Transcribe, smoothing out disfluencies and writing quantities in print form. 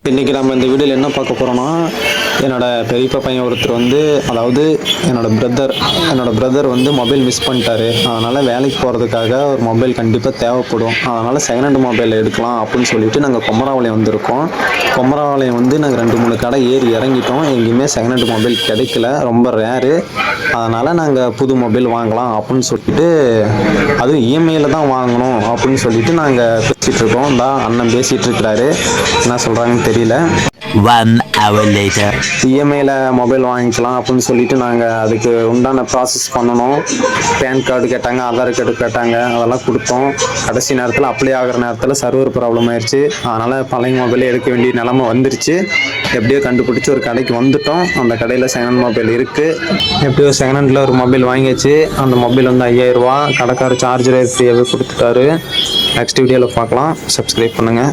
இன்றைக்கி நம்ம இந்த வீடியோவில் என்ன பார்க்க போகிறோன்னா, என்னோடய பெரியப்பா பையன் ஒருத்தர் வந்து, அதாவது என்னோடய பிரதர் வந்து மொபைல் மிஸ் பண்ணிட்டாரு. அதனால் வேலைக்கு போகிறதுக்காக ஒரு மொபைல் கண்டிப்பாக தேவைப்படும். அதனால் செகண்ட் ஹேண்ட் மொபைல் எடுக்கலாம் அப்படின்னு சொல்லிட்டு நாங்கள் கொமராபாளையம் வந்திருக்கோம். கொமராபாளையம் வந்து நாங்கள் 2-3 கடை ஏறி இறங்கிட்டோம். எங்கேயுமே செகண்ட் ஹேண்ட் மொபைல் கிடைக்கல, ரொம்ப ரேரு. அதனால் நாங்கள் புது மொபைல் வாங்கலாம் அப்படின்னு சொல்லிட்டு, அதுவும் இஎம்ஐயில் தான் வாங்கணும் அப்படின்னு சொல்லிட்டு நாங்கள் பேசிகிட்டு இருக்கோம். தான் அண்ணன் பேசிகிட்டு இருக்கிறாரு, என்ன சொல்கிறாங்கன்னு தெரியல. 1 hour later. இஎம்ஐயில் மொபைல் வாங்கிக்கலாம் அப்படின்னு சொல்லிட்டு நாங்கள் அதுக்கு உண்டான ப்ராசஸ் பண்ணணும். பேன் கார்டு கேட்டாங்க, ஆதார் கார்டு கேட்டாங்க, அதெல்லாம் கொடுத்தோம். கடைசி நேரத்தில் அப்ளை ஆகிற நேரத்தில் சர்வர் ப்ராப்ளம் ஆயிடுச்சு. அதனால் பழைய மொபைலே எடுக்க வேண்டிய நிலமை வந்துருச்சு. எப்படியோ கண்டுபிடிச்சி ஒரு கடைக்கு வந்துட்டோம். அந்த கடையில் செகண்ட் ஹேண்ட் மொபைல் இருக்குது. எப்படியோ செகண்ட் ஹேண்டில் ஒரு மொபைல் வாங்கியாச்சு. அந்த மொபைல் வந்து 5000 ரூபா. கடைக்கார சார்ஜர் ஃப்ரீயாகவே கொடுத்துட்டாரு. நெக்ஸ்ட் வீடியோவில் பார்க்கலாம். சப்ஸ்கிரைப் பண்ணுங்கள்.